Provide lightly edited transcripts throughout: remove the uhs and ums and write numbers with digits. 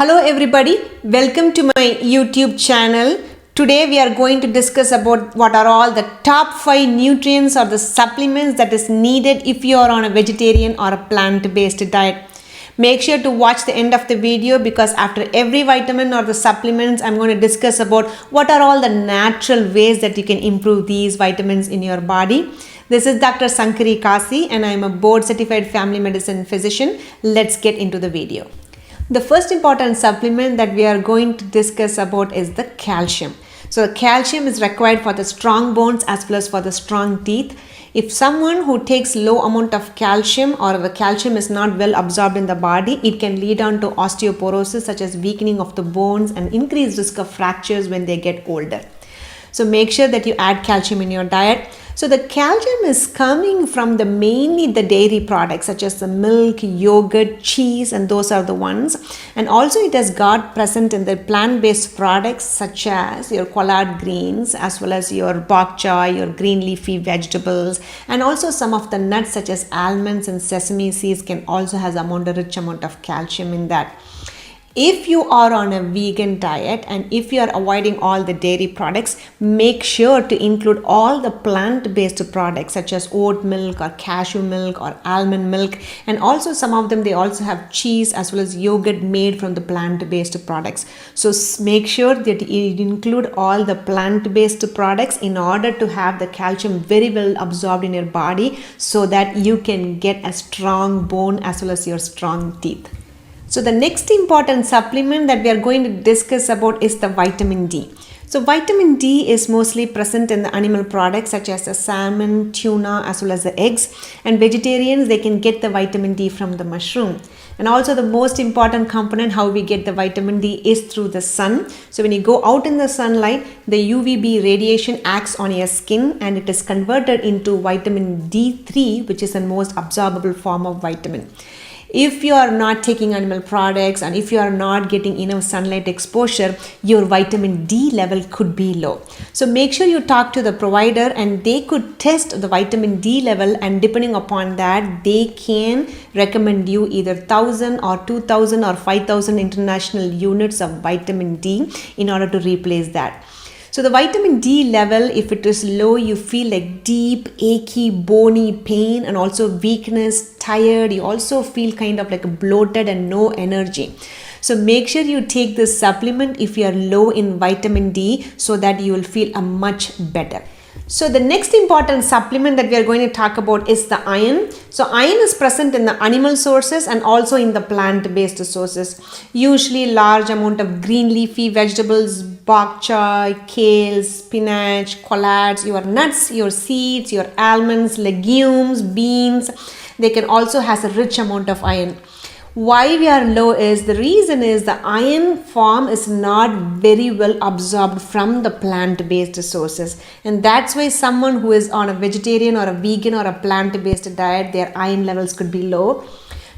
Hello everybody, welcome to my YouTube channel. Today we are going to discuss about what are all the top 5 nutrients or the supplements that is needed if you are on a vegetarian or a plant-based diet. Make sure to watch the end of the video because after every vitamin or the supplements, I'm going to discuss about what are all the natural ways that you can improve these vitamins in your body. This is Dr. Sankari Kasi and I am a board certified family medicine physician. Let's get into the video. The first important supplement that we are going to discuss about is the calcium. So calcium is required for the strong bones as well as for the strong teeth. If someone who takes low amount of calcium or the calcium is not well absorbed in the body, it can lead on to osteoporosis such as weakening of the bones and increased risk of fractures when they get older. So make sure that you add calcium in your diet. So the calcium is coming from mainly the dairy products such as the milk, yogurt, cheese, and those are the ones. And also it has got present in the plant-based products such as your collard greens as well as your bok choy, your green leafy vegetables, and also some of the nuts such as almonds and sesame seeds can also has a rich amount of calcium in that. If you are on a vegan diet and if you are avoiding all the dairy products, make sure to include all the plant-based products such as oat milk or cashew milk or almond milk, and also some of them they also have cheese as well as yogurt made from the plant-based products. So make sure that you include all the plant-based products in order to have the calcium very well absorbed in your body so that you can get a strong bone as well as your strong teeth. So the next important supplement that we are going to discuss about is the vitamin D. So vitamin D is mostly present in the animal products such as the salmon, tuna as well as the eggs, and vegetarians they can get the vitamin D from the mushroom. And also the most important component how we get the vitamin D is through the sun. So when you go out in the sunlight, the UVB radiation acts on your skin and it is converted into vitamin D3, which is the most absorbable form of vitamin. If you are not taking animal products and if you are not getting enough sunlight exposure, your vitamin D level could be low. So make sure you talk to the provider and they could test the vitamin D level, and depending upon that, they can recommend you either 1000 or 2000 or 5000 international units of vitamin D in order to replace that. So the vitamin D level, if it is low, you feel like deep, achy, bony pain and also weakness, tired. You also feel kind of like bloated and no energy. So make sure you take this supplement if you are low in vitamin D so that you will feel much better. So the next important supplement that we are going to talk about is the iron. So iron is present in the animal sources and also in the plant-based sources. Usually large amount of green leafy vegetables, bok choy, kale, spinach, collards, your nuts, your seeds, your almonds, legumes, beans. They can also has a rich amount of iron. Why we are low is the reason is the iron form is not very well absorbed from the plant-based sources, and that's why someone who is on a vegetarian or a vegan or a plant-based diet, their iron levels could be low.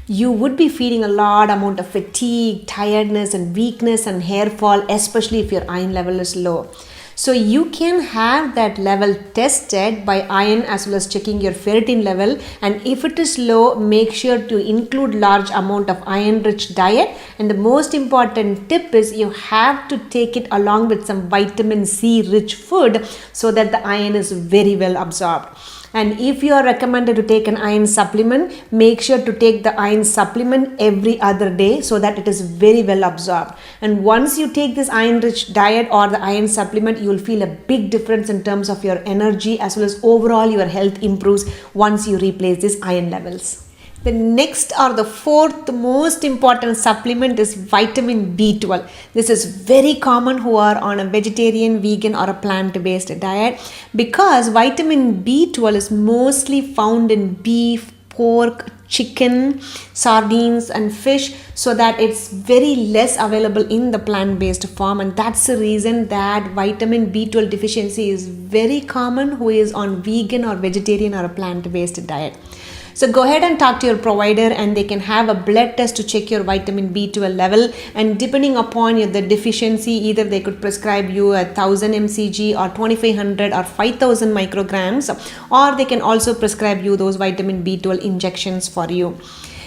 You would be feeling a lot amount of fatigue, tiredness and weakness and hair fall, especially if your iron level is low. So you can have that level tested by iron as well as checking your ferritin level, and if it is low, make sure to include large amount of iron rich diet, and the most important tip is you have to take it along with some vitamin C rich food so that the iron is very well absorbed. And if you are recommended to take an iron supplement, make sure to take the iron supplement every other day so that it is very well absorbed. And once you take this iron rich diet or the iron supplement, you will feel a big difference in terms of your energy as well as overall your health improves once you replace these iron levels. The next or the fourth most important supplement is vitamin B12. This is very common who are on a vegetarian, vegan or a plant-based diet because vitamin B12 is mostly found in beef, pork, chicken, sardines and fish, so that it's very less available in the plant-based form, and that's the reason that vitamin B12 deficiency is very common who is on vegan or vegetarian or a plant-based diet. So go ahead and talk to your provider and they can have a blood test to check your vitamin B12 level, and depending upon the deficiency, either they could prescribe you 1000 mcg or 2500 or 5000 micrograms, or they can also prescribe you those vitamin B12 injections for you.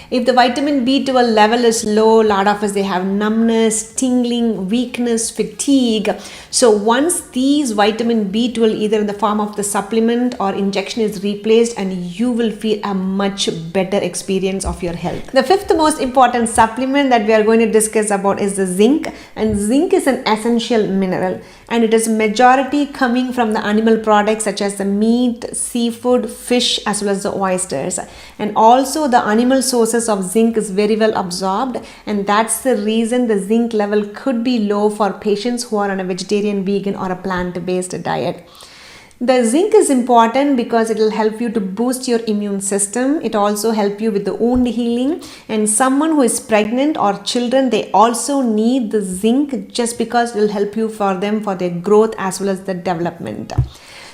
If the vitamin B12 level is low, a lot of us they have numbness, tingling, weakness, fatigue. So once these vitamin B12 either in the form of the supplement or injection is replaced, and you will feel a much better experience of your health. The fifth most important supplement that we are going to discuss about is the zinc, and zinc is an essential mineral, and it is majority coming from the animal products such as the meat, seafood, fish as well as the oysters. And also the animal sources of zinc is very well absorbed, and that's the reason the zinc level could be low for patients who are on a vegetarian, vegan or a plant-based diet. The zinc is important because it will help you to boost your immune system. It also help you with the wound healing, and someone who is pregnant or children, they also need the zinc just because it will help you for them for their growth as well as the development.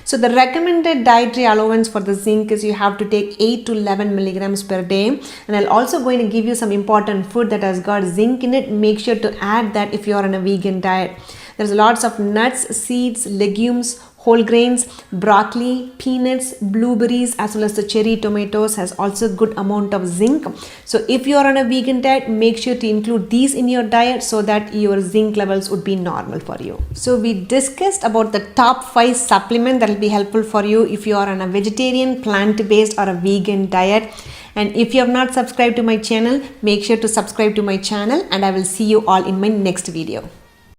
So the recommended dietary allowance for the zinc is you have to take 8 to 11 milligrams per day, and I'll also going to give you some important food that has got zinc in it. Make sure to add that if you are on a vegan diet. There's lots of nuts, seeds, legumes, whole grains, broccoli, peanuts, blueberries as well as the cherry tomatoes has also good amount of zinc. So if you are on a vegan diet, make sure to include these in your diet so that your zinc levels would be normal for you. So we discussed about the top 5 supplements that will be helpful for you if you are on a vegetarian, plant-based or a vegan diet. And if you have not subscribed to my channel, make sure to subscribe to my channel, and I will see you all in my next video.